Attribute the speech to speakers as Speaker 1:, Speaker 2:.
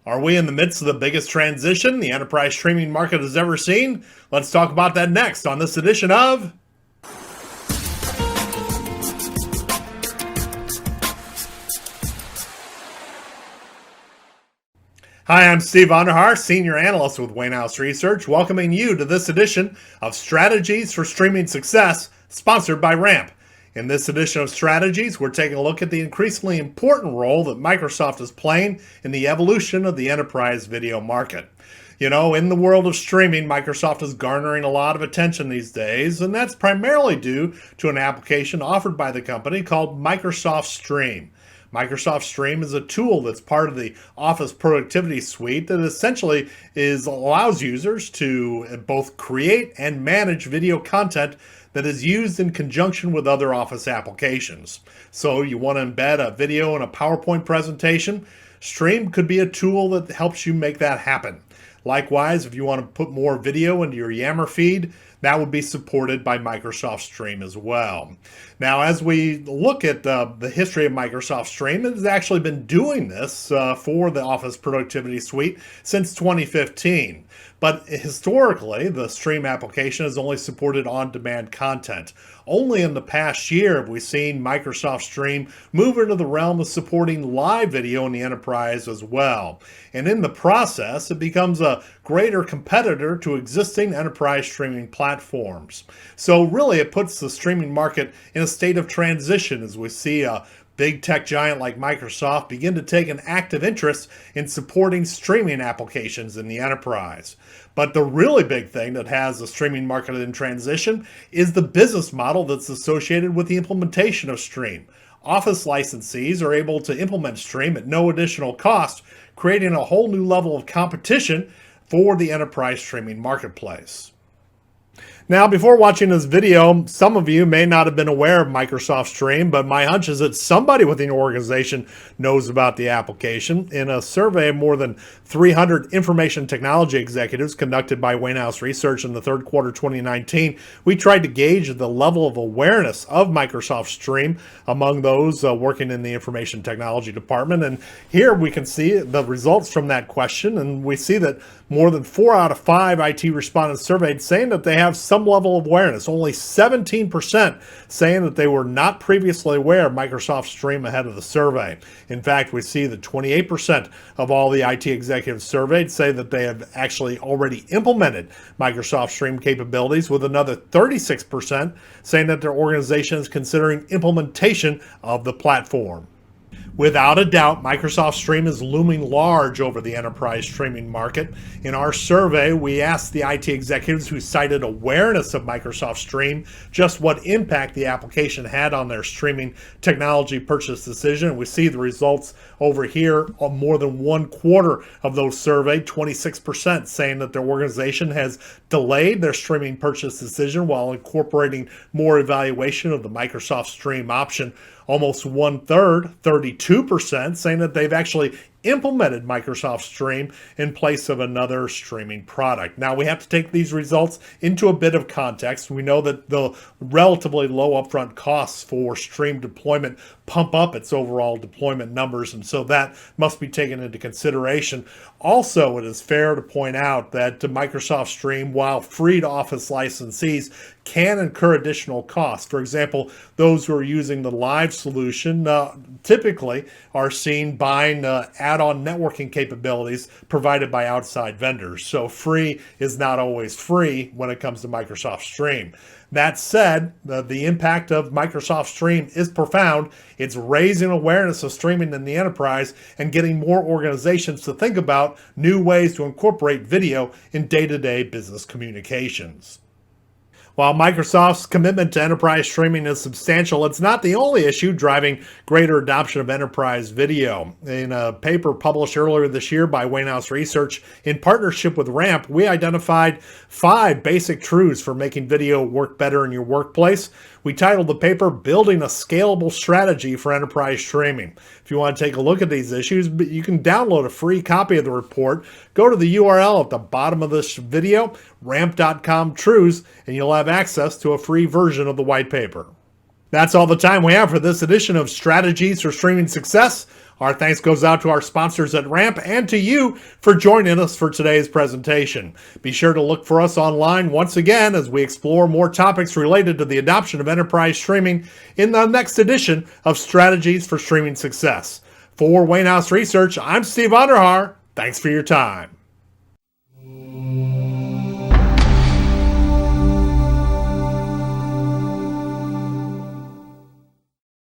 Speaker 1: Are we in the midst of the biggest transition the enterprise streaming market has ever seen? Let's talk about that next on this edition of Hi, I'm Steve Vonderhaar, Senior Analyst with Wainhouse Research, welcoming you to this edition of Strategies for Streaming Success, sponsored by Ramp. In this edition of Strategies, we're taking a look at the increasingly important role that Microsoft is playing in the evolution of the enterprise video market. You know, in the world of streaming, Microsoft is garnering a lot of attention these days, and that's primarily due to an application offered by the company called Microsoft Stream. Microsoft Stream is a tool that's part of the Office Productivity Suite that essentially allows users to both create and manage video content that is used in conjunction with other Office applications. So you want to embed a video in a PowerPoint presentation, Stream could be a tool that helps you make that happen. Likewise, if you want to put more video into your Yammer feed, that would be supported by Microsoft Stream as well. Now, as we look at the history of Microsoft Stream, it has actually been doing this for the Office Productivity Suite since 2015. But historically, the Stream application has only supported on-demand content. Only in the past year have we seen Microsoft Stream move into the realm of supporting live video in the enterprise as well. And in the process, it becomes a greater competitor to existing enterprise streaming platforms. So really, it puts the streaming market in a state of transition as we see a big tech giant like Microsoft begin to take an active interest in supporting streaming applications in the enterprise. But the really big thing that has the streaming market in transition is the business model that's associated with the implementation of Stream. Office licensees are able to implement Stream at no additional cost, creating a whole new level of competition for the enterprise streaming marketplace. Now, before watching this video, some of you may not have been aware of Microsoft Stream, but my hunch is that somebody within your organization knows about the application. In a survey of more than 300 information technology executives conducted by Wainhouse Research in the third quarter 2019, we tried to gauge the level of awareness of Microsoft Stream among those working in the information technology department. And here we can see the results from that question, and we see that more than 4 out of 5 IT respondents surveyed saying that they have some level of awareness. Only 17% saying that they were not previously aware of Microsoft Stream ahead of the survey. In fact, we see that 28% of all the IT executives surveyed say that they have actually already implemented Microsoft Stream capabilities, with another 36% saying that their organization is considering implementation of the platform. Without a doubt, Microsoft Stream is looming large over the enterprise streaming market. In our survey, we asked the IT executives who cited awareness of Microsoft Stream just what impact the application had on their streaming technology purchase decision. And we see the results over here on more than 1/4 of those surveyed, 26% saying that their organization has delayed their streaming purchase decision while incorporating more evaluation of the Microsoft Stream option. Almost 1/3, 32%, saying that they've actually implemented Microsoft Stream in place of another streaming product. Now, we have to take these results into a bit of context. We know that the relatively low upfront costs for Stream deployment pump up its overall deployment numbers, and so that must be taken into consideration. Also, it is fair to point out that Microsoft Stream, while free to Office licensees, can incur additional costs. For example, those who are using the live solution typically are seen buying add-on networking capabilities provided by outside vendors. So free is not always free when it comes to Microsoft Stream. That said, the impact of Microsoft Stream is profound. It's raising awareness of streaming in the enterprise and getting more organizations to think about new ways to incorporate video in day-to-day business communications. While Microsoft's commitment to enterprise streaming is substantial, it's not the only issue driving greater adoption of enterprise video. In a paper published earlier this year by Wainhouse Research in partnership with Ramp, we identified 5 basic truths for making video work better in your workplace. We titled the paper, Building a Scalable Strategy for Enterprise Streaming. If you want to take a look at these issues, you can download a free copy of the report. Go to the URL at the bottom of this video, ramp.com/truths, and you'll have access to a free version of the white paper. That's all the time we have for this edition of Strategies for Streaming Success. Our thanks goes out to our sponsors at Ramp and to you for joining us for today's presentation. Be sure to look for us online once again as we explore more topics related to the adoption of enterprise streaming in the next edition of Strategies for Streaming Success. For Wayne House Research, I'm Steve Onderhaar. Thanks for your time.